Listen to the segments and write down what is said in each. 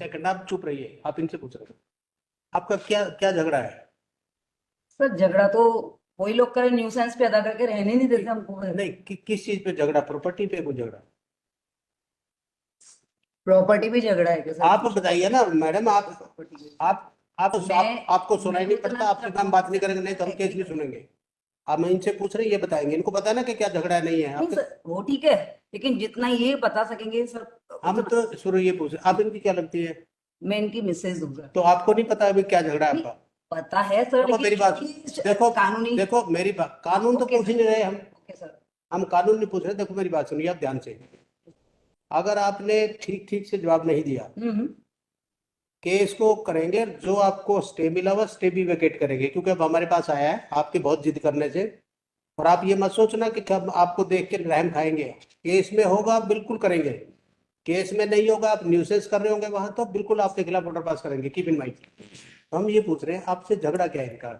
Second आप चुप रहिए, आप इनसे पूछ रहे हैं आपका क्या क्या झगड़ा है? सर झगड़ा तो वही लोग करे, न्यूसेंस पैदा करके रहने नहीं देते हमको। नहीं किस चीज पे झगड़ा, प्रॉपर्टी पे कोई झगड़ा? प्रॉपर्टी पे झगड़ा है क्या सर? आप बताइए ना मैडम, प्रॉपर्टी मैं आपको सुनाई नहीं इतना पड़ता? आपसे हम बात नहीं करेंगे, नहीं तो हम केस भी सुनेंगे। आप मैं इनसे पूछ रहे हैं, ये बताएंगे, इनको पता है ना कि क्या झगड़ा है, नहीं है नहीं आपके? सर, वो ठीक है, लेकिन जितना ये बता सकेंगे सर हम उतना। तो शुरू ये पूछ रहे, आप इनकी क्या लगती है? मैं इनकी मिसेज हूँ सर। तो आपको नहीं पता अभी क्या झगड़ा है नहीं, आपका? पता है सर, देखो लेकिन मेरी बात, देखो कानूनी। देखो मेरी बात, कानून तो ओके पूछ ही सर, नहीं रहे हम। Okay sir. हम कानून नहीं पूछ रहे। देखो मेरी बात सुनिए आप ध्यान से। अगर आपने ठीक ठीक से जवाब नहीं दिया, हम्म। केस को करेंगे, जो आपको स्टे मिला हुआ स्टे भी वेकेट करेंगे, क्योंकि अब हमारे पास आया है आपके बहुत जिद करने से। और आप ये मत सोचना कि हम आपको देख के रहम खाएंगे। केस में होगा बिल्कुल करेंगे, केस में नहीं होगा, आप न्यूसेंस कर रहे होंगे वहां, तो बिल्कुल आपके खिलाफ ऑर्डर पास करेंगे, कीप इन माइंड। तो हम ये पूछ रहे हैं आपसे, झगड़ा क्या है इनका?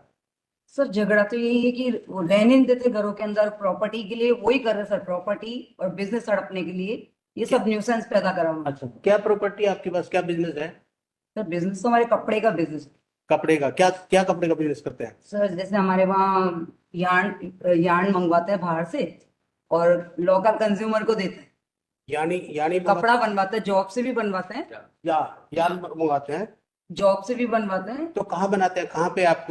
सर झगड़ा तो यही है कि वो रहने नहीं देते घरों के अंदर, प्रॉपर्टी के लिए वही कर रहे सर, प्रॉपर्टी और बिजनेस हड़पने के लिए ये क्या? सब न्यूसेंस पैदा करा उन्होंने। अच्छा, क्या प्रॉपर्टी आपके पास, क्या बिजनेस है? सर बिजनेस तो हमारे कपड़े का बिजनेस। कपड़े का क्या, क्या कपड़े का बिजनेस करते हैं? सर जैसे हमारे वहाँ यार्न यार्न मंगवाते हैं बाहर से, और लोकल कंज्यूमर को देते हैं। यानी यानी कपड़ा बनवाते हैं, जॉब से भी बनवाते हैं। या यार मंगाते हैं? जॉब से भी बनवाते हैं। तो कहाँ बनाते हैं, कहाँ पे आप,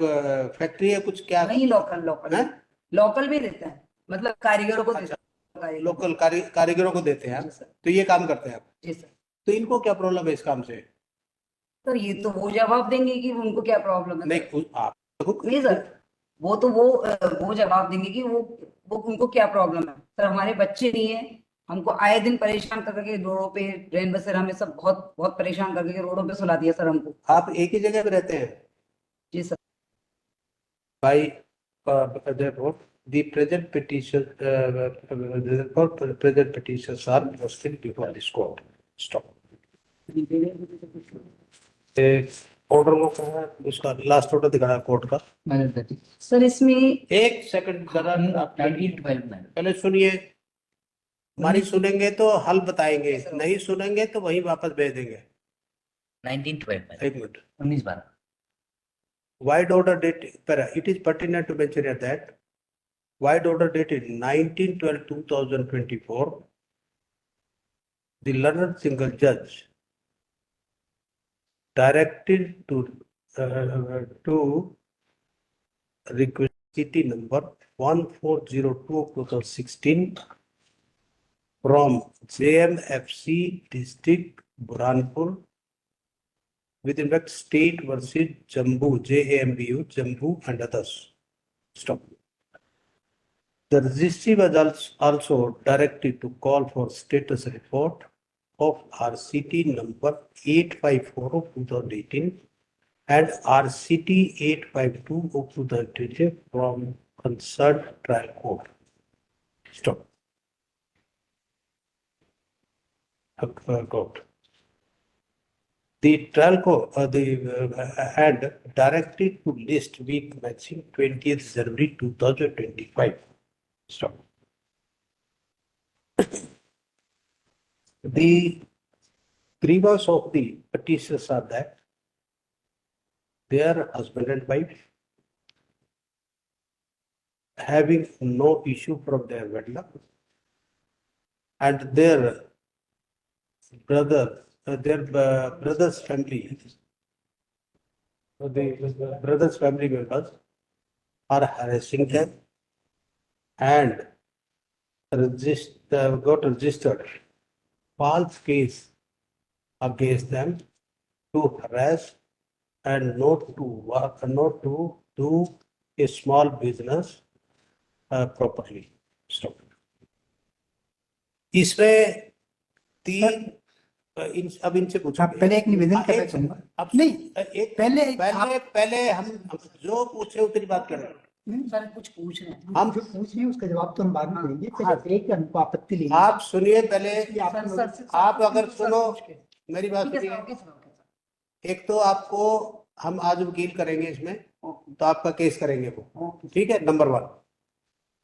फैक्ट्री है कुछ क्या? वही लोकल लोकल है? लोकल भी देते हैं, मतलब कारीगरों को देते अच्छा, हैं, कारीगर। लोकल कारीगरों को देते हैं आप? जी सर। तो ये काम करते हैं आप? जी सर। तो इनको क्या प्रॉब्लम है इस काम से? सर ये तो वो जवाब देंगे कि उनको क्या प्रॉब्लम है नहीं सर। आप देखो, नहीं सर, वो तो वो जवाब देंगे कि वो उनको क्या प्रॉब्लम है सर। हमारे बच्चे नहीं है, हमको आए दिन परेशान कर करके रोडों पे, रैन बसेरा में सब बहुत बहुत परेशान कर करके रोडों पे सुला दिया सर हमको। आप एक ही जगह पे रहते हैं? जी sir. By therefore, the present petition, therefore, present petitions are posted before this court. Stop. Order को कहा उसका लास्ट ऑर्डर दिखाना कोर्ट का। सर इसमें एक सेकंड जरा आप पहले सुनिए। हमारी सुनेंगे तो हल बताएंगे, नहीं सुनेंगे तो वहीं वापस भेज देंगे। 1912 एक minute. 1912 Wide order date, it is pertinent to mention here that wide order dated 19/12/2024, the learned single judge directed to request city number 1402/2016 from JMFC District Burhanpur with impact state versus Jambu, JAMBU, Jambu and others. Stop. The registry was also directed to call for status report of RCT number 854 of 2018 and RCT 852 of 2018 from concerned trial court. Stop. Court. The trial court had directed to list week matching 20th January 2025. Stop. The grievance of the petitioners are that their husband and wife having no issue from their wedlock, and their brother's family, the brother's family members are harassing them and got registered false case against them to harass and not to work, not to do a small business properly. Stop. इसमें तीन अब इनसे पूछो। आप पहले एक निवेदन करना चाहूंगा। अब नहीं, एक पहले पहले हम जो पूछे उतनी बात करें। सर कुछ पूछ रहे हैं हम जो पूछ रहे हैं उसका जवाब तो हम बाद में देंगे, पहले एक हमको आपत्ति लेंगे। आप सुनिए पहले, सर, आप अगर सुनो मेरी बात ठीक है सर, सुनिए। Okay sir, okay sir. एक तो आपको हम आज वकील करेंगे इसमें, तो आपका केस करेंगे वो, ठीक है, नंबर 1।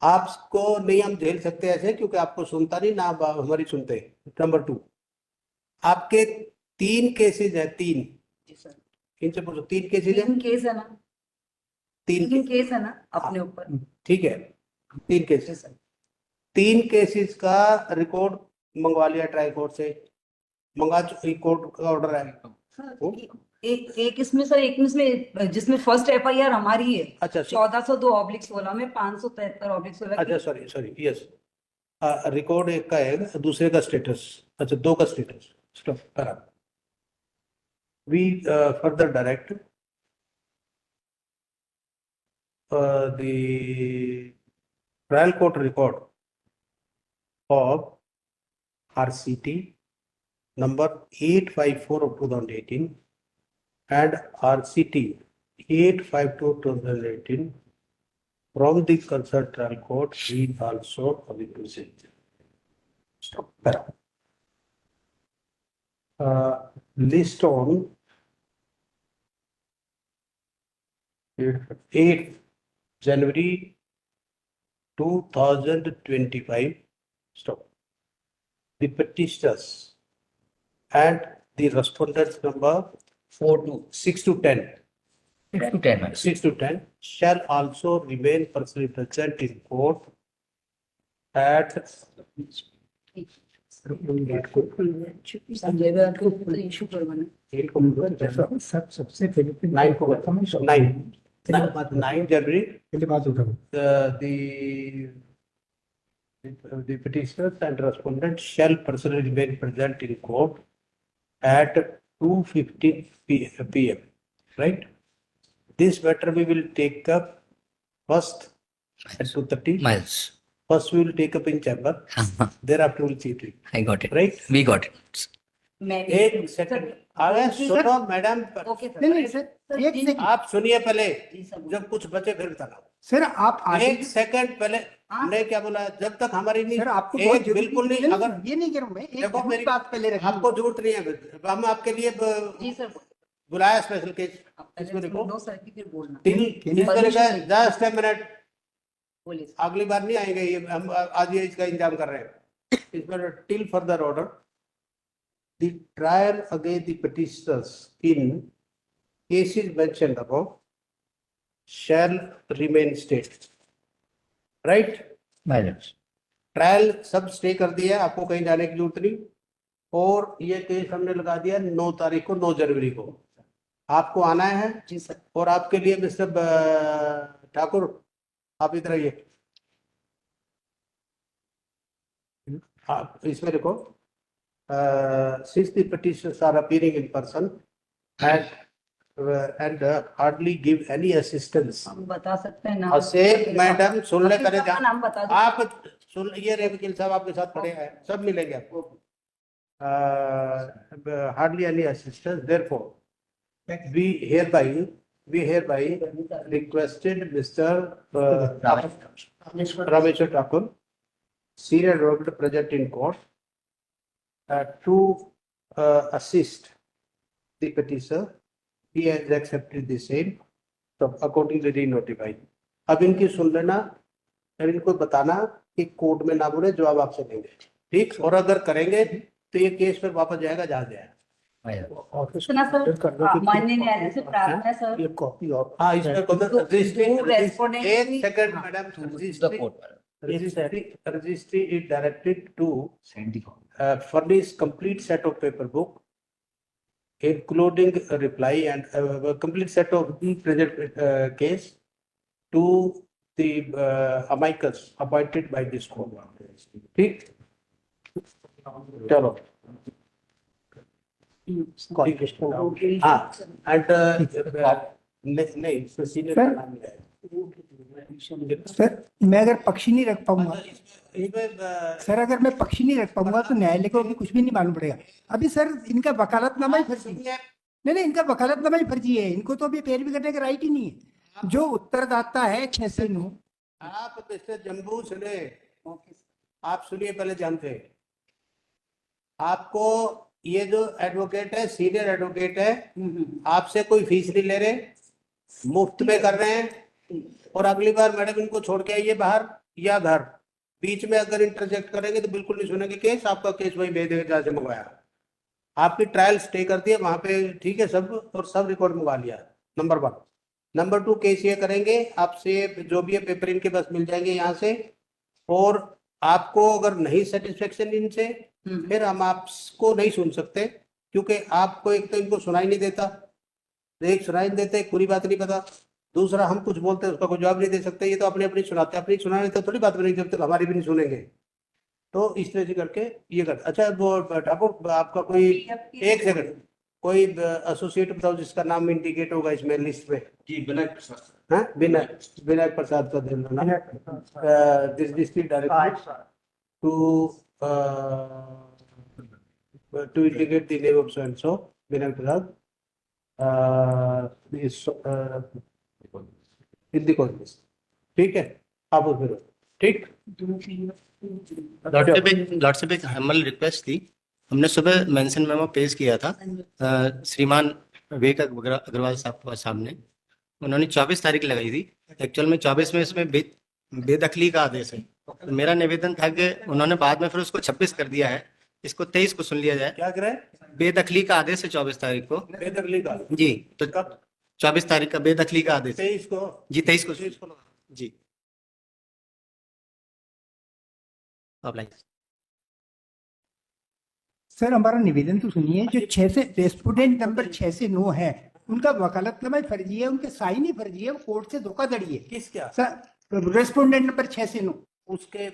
आपको नहीं हम झेल सकते ऐसे, क्योंकि आपको सुनता नहीं ना, आप हमारी सुनते। नंबर 2, आपके 3 केसेज है, 3। जी सर, इनसे पूछो 3 केसेज है, 3 केस है ना, 3 3 केस है ना अपने हाँ। ऊपर। ठीक है, 3 जी केसेज, सर, 3 केसेस का रिकॉर्ड मंगवा लिया ट्राई कोर्ट से, मंगा कोर्ट का ऑर्डर है। वो? एक इसमें सर, एक इसमें जिसमें फर्स्ट FIR हमारी है, अच्छा 1402/16 में 573/16 अच्छा, की। सॉरी सॉरी, यस, रिकॉर्ड एक का है, दूसरे का स्टेटस, अच्छा 2 का स्टेटस। स्टॉप करा। We further direct the trial court record of RCT number 854 of 2018 and RCT 852/2018 from the concerned trial court is also represented. Stop. List on 8 January 2025. Stop. The petitioners and the respondents number 6 to 10. 6 to 10, madam. 6 to 10 shall also remain personally present in court at issue करवाना। सब सबसे पहले 9 को 9 January पहले बात उठाओ। the petitioners and respondents shall personally remain present in court at 2:15 p.m. Right? This matter we will take up first at 2:30. Miles. First we will take up in chamber. Thereafter we will see it. I got it. Right? We got it. मैं भी एक second, अगर सुनो madam, okay sir. नहीं sir, एक second आप सुनिए पहले, जी सर, जब कुछ बचे फिर बताना। सर, आप आगे एक सेकंड पहले हाँ। हमने क्या बोला, जब तक हमारी नहीं, सर आपको बहुत एक बिल्कुल नहीं, अगर ये नहीं करूँ मैं, एक देखो जरूरी मेरी बात पहले रखिए। आपको जरूरत नहीं है, हम आपके लिए जी सर, बुलाया स्पेशल केस। आप पहले इसमें देखो, दो सर की फिर बोलना। इसमें लिखा है जस्ट ए मिनट, बोलिए सर। अगली बार नहीं आएंगे ये, हम आज ये इसका इंतजाम कर रहे हैं। इसमें till further order the trial against the petitioners in cases mentioned above shall remain stayed. Right? Miles. Trial सब स्टे कर दिया, आपको कहीं जाने की जरूरत नहीं, और ये केस हमने लगा दिया 9 तारीख को, 9 जनवरी को आपको आना है। जी सर, और आपके लिए मिस्टर ठाकुर, आप इधर आइए, आप इसमें देखो, since the petitions are appearing in person and hardly give any assistance. हम बता सकते हैं नाम। से मैडम सुन ले, पहले आपका नाम बता दो। आप सुन, ये रे वकील साहब आपके साथ खड़े हैं, सब मिलेंगे आपको। Hardly any assistance, therefore we hereby requested Mr. Rameshwar Thakur, senior advocate present in court, to assist the petitioner. He has accepted the same, so accordingly re-notified. अब इनकी सुन लेना और इनको बताना कि कोर्ट में ना बोले, जवाब आपसे देंगे, ठीक? और अगर करेंगे तो ये केस फिर वापस जाएगा जहाँ जाए। Miles. सुना सर, माननीय न्यायालय से प्रार्थना है सर, ये कॉपी और हाँ, इसमें respondent एक की- सेकंड हाँ। Madam, The court, madam. registry is directed to Send the copy. furnish complete set of paper book, including a reply and a complete set of present case to the amicus appointed by this court. ठीक? चलो, हाँ, and नहीं, इसमें senior का नाम नहीं है। Sir, मैं अगर पक्षी नहीं रख पाऊंगा, इसमें सर अगर मैं पक्षी नहीं रख पाऊंगा तो न्यायालय को भी कुछ भी नहीं मालूम पड़ेगा। अभी सर इनका वकालतनामा ही फर्जी है। नहीं, इनका वकालतनामा ही फर्जी है, इनको तो अभी पैरवी करने का राइट ही नहीं है। जो उत्तरदाता है 6 से 9। आप मिस्टर जम्बू सुने, आप सुनिए पहले, जानते आपको ये जो एडवोकेट है, सीनियर एडवोकेट है, आपसे कोई फीस नहीं ले रहे, मुफ्त में कर रहे हैं। और अगली बार मैडम इनको छोड़ के आइए बाहर या घर, बीच में अगर इंटरजेक्ट करेंगे तो बिल्कुल नहीं सुनेंगे केस, आपका केस वही भेज देंगे जहाँ से मंगवाया। आपकी ट्रायल स्टे कर दिया वहां पे, ठीक है सब, और सब रिकॉर्ड मंगा लिया, नंबर 1। नंबर 2 केस ये करेंगे आपसे, जो भी है पेपर इनके पास मिल जाएंगे यहाँ से, और आपको अगर नहीं सेटिस्फेक्शन इनसे, फिर हम आपको नहीं सुन सकते, क्योंकि आपको एक तो इनको सुनाई नहीं देता, एक सुनाई नहीं देते, एक पूरी बात नहीं पता, दूसरा हम कुछ बोलते हैं उसका कोई जवाब नहीं दे सकते, ये तो अपनी अपनी सुनाते, अपनी सुनाने तो थोड़ी बात बनेगी जब तक हमारी भी नहीं सुनेंगे। तो इस तरह से करके ये कर। अच्छा वो ठाकुर आपका कोई, एक सेकंड, कोई एसोसिएट बताओ जिसका नाम इंडिकेट होगा इसमें लिस्ट में। जी विनायक प्रसाद। हाँ, विनायक प्रसाद का दे देना, district director to indicate the name of so and so, Vinayak Prasad Hindi college, ठीक है, आप वो फिर ठीक। लॉर्डशिप एक हम्बल रिक्वेस्ट थी। हमने सुबह मेंशन मेमो पेश किया था श्रीमान विवेक अग्रवाल साहब के सामने, उन्होंने 24 तारीख लगाई थी। एक्चुअल में 24 में इसमें बेदखली का आदेश है, तो मेरा निवेदन था कि उन्होंने बाद में फिर उसको 26 कर दिया है, इसको 23 को सुन लिया जाए। क्या करे, बेदखली का आदेश है 24 तारीख को बेदखली का जी, तो कब, 24 तारीख का बेदखली का आदेश है 23 को, जी, 23 को 23 को लगा। जी। अप्लाई सर हमारा निवेदन तो सुनिए, जो 6 से रेस्पोंडेंट नंबर 6 से 9 है, उनका वकालतनामा ही फर्जी है, उनके साइन ही फर्जी है, वो कोर्ट से धोखाधड़ी है किस क्या सर। रेस्पोंडेंट नंबर 6 से 9 उसके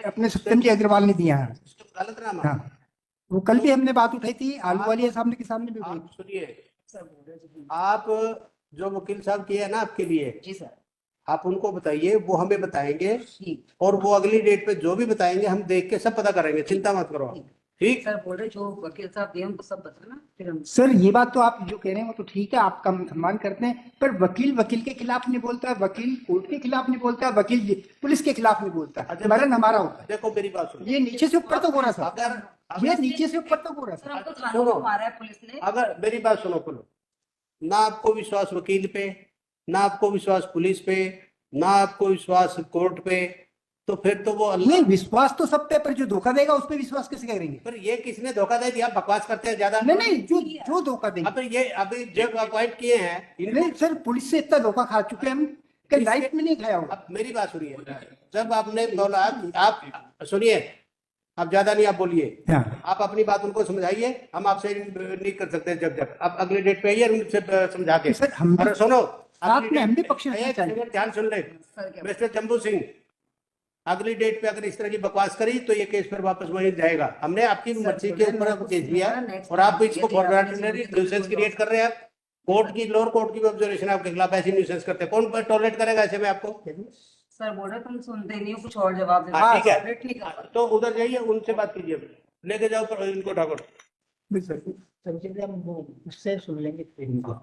अपने सत्यम जी अग्रवाल ने दिया है। उसके गलत नाम। हाँ, वो कल भी हमने बात उठाई थी, आलू वाली सामने के सामने भी आप सुनिए, आप जो वकील साहब किए हैं ना आपके लिए, जी सर, आप उनको बताइए, वो हमें बताएंगे, ठीक और वो अगली डेट पे जो भी बताएंगे हम देख के सब पता करेंगे, चिंता मत करो आप, ठीक। सर बोल रहे जो वकील साहब दिए हमको सब बताना, फिर हम सर ये बात तो आप जो कह रहे हैं वो तो ठीक है, आपका हम सम्मान करते हैं, पर वकील वकील के खिलाफ नहीं बोलता, वकील कोर्ट के खिलाफ नहीं बोलता, वकील पुलिस के खिलाफ नहीं बोलता, मरण हमारा होता है। देखो मेरी बात सुनो, ये नीचे से ऊपर तो हो रहा था, अगर ये नीचे से ऊपर तो हो रहा सर था। हमको थानों में मारा है पुलिस ने। अगर मेरी बात सुनो बोलो, ना आपको विश्वास वकील पे, ना आपको विश्वास पुलिस पे, ना आपको विश्वास कोर्ट पे, तो फिर तो वो नहीं, विश्वास तो सब पे, पर जो धोखा देगा उस पे विश्वास कैसे करेंगे? पर ये किसने धोखा दे दिया, बकवास करते हैं ज्यादा। नहीं नहीं, जो जो धोखा देंगे। अब ये अभी जब अपॉइंट किए हैं इनको, नहीं सर, पुलिस से इतना धोखा खा चुके हैं हम कि लाइफ में नहीं खाया होगा। अब मेरी बात सुनिए, जब आपने बोला, आप सुनिए, आप ज्यादा नहीं आप बोलिए, हाँ। आप अपनी बात उनको समझाइए, हम आपसे नहीं कर सकते, जब आप अगले डेट पे आइए उनसे समझा के। सर हम और सुनो, साथ में हम भी पक्ष रखना एक चाहिए। सेकंड ध्यान सुन ले सर क्या मिस्टर जम्बू सिंह, अगली डेट पे अगर इस तरह की बकवास करी तो ये केस फिर वापस वहीं जाएगा। हमने आपकी मर्जी के ऊपर केस दिया और आप इसको फॉर्मेलिटी न्यूसेंस क्रिएट कर रहे हैं। कोर्ट की, लोअर कोर्ट की ऑब्जर्वेशन आपके खिलाफ ऐसी न्यूसेंस करते हैं, कौन टॉलरेट करेगा ऐसे में आपको? सर बोल रहे तुम सुनते नहीं हो, कुछ और जवाब देते हाँ, हो। ठीक है। टॉलरेट नहीं कर तो उधर जाइए, उनसे बात कीजिए, लेके जाओ इनको ठाकुर। उससे सुन लेंगे फिर इनको।